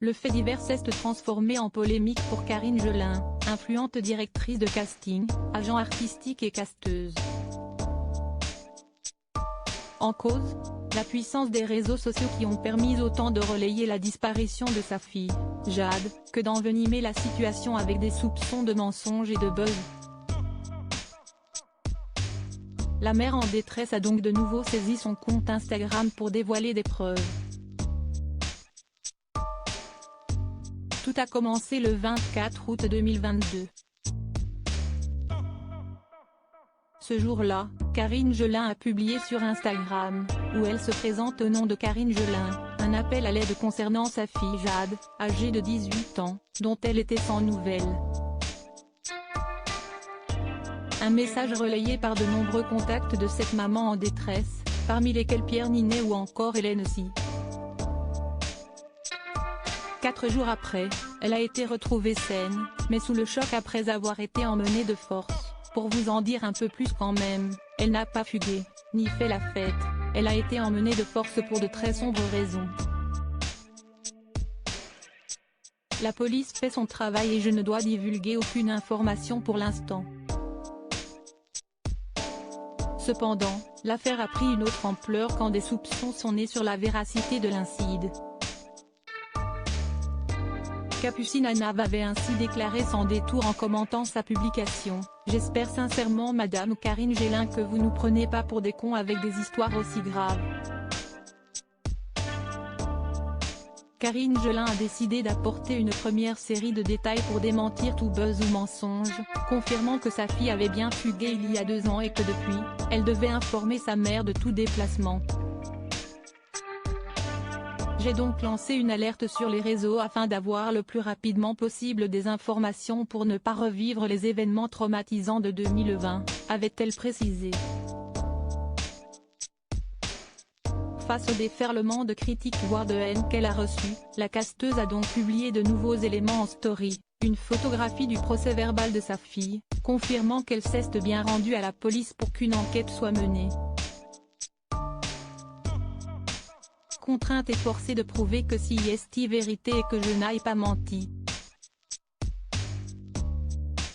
Le fait divers s'est transformé en polémique pour Karine Gelin, influente directrice de casting, agent artistique et casteuse. En cause, la puissance des réseaux sociaux qui ont permis autant de relayer la disparition de sa fille, Jade, que d'envenimer la situation avec des soupçons de mensonges et de buzz. La mère en détresse a donc de nouveau saisi son compte Instagram pour dévoiler des preuves. Tout a commencé le 24 août 2022. Ce jour-là, Karine Gelin a publié sur Instagram, où elle se présente au nom de Karine Gelin, un appel à l'aide concernant sa fille Jade, âgée de 18 ans, dont elle était sans nouvelles. Un message relayé par de nombreux contacts de cette maman en détresse, parmi lesquels Pierre Ninet ou encore Hélène aussi. 4 jours après, elle a été retrouvée saine, mais sous le choc après avoir été emmenée de force. Pour vous en dire un peu plus quand même, elle n'a pas fugué, ni fait la fête, elle a été emmenée de force pour de très sombres raisons. La police fait son travail et je ne dois divulguer aucune information pour l'instant. Cependant, l'affaire a pris une autre ampleur quand des soupçons sont nés sur la véracité de l'incide. Capucine Anav avait ainsi déclaré sans détour en commentant sa publication: « J'espère sincèrement madame Karine Gelin que vous nous prenez pas pour des cons avec des histoires aussi graves. » Karine Gelin a décidé d'apporter une première série de détails pour démentir tout buzz ou mensonge, confirmant que sa fille avait bien fugué il y a 2 ans et que depuis, elle devait informer sa mère de tout déplacement. J'ai donc lancé une alerte sur les réseaux afin d'avoir le plus rapidement possible des informations pour ne pas revivre les événements traumatisants de 2020, avait-elle précisé. Face au déferlement de critiques voire de haine qu'elle a reçu, la casteuse a donc publié de nouveaux éléments en story, une photographie du procès-verbal de sa fille, confirmant qu'elle s'est bien rendue à la police pour qu'une enquête soit menée. Contrainte et forcée de prouver que si est vérité et que je n'aille pas menti.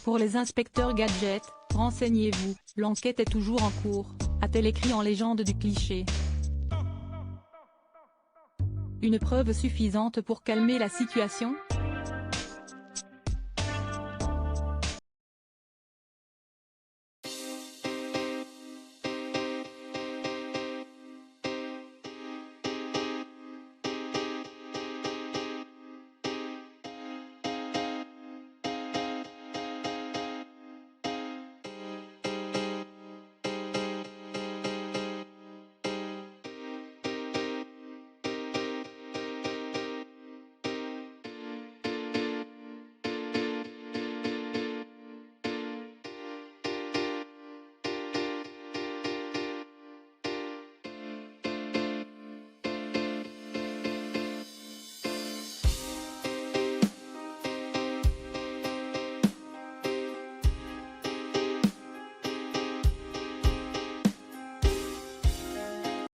Pour les inspecteurs Gadget, renseignez-vous, l'enquête est toujours en cours, a-t-elle écrit en légende du cliché. Une preuve suffisante pour calmer la situation ?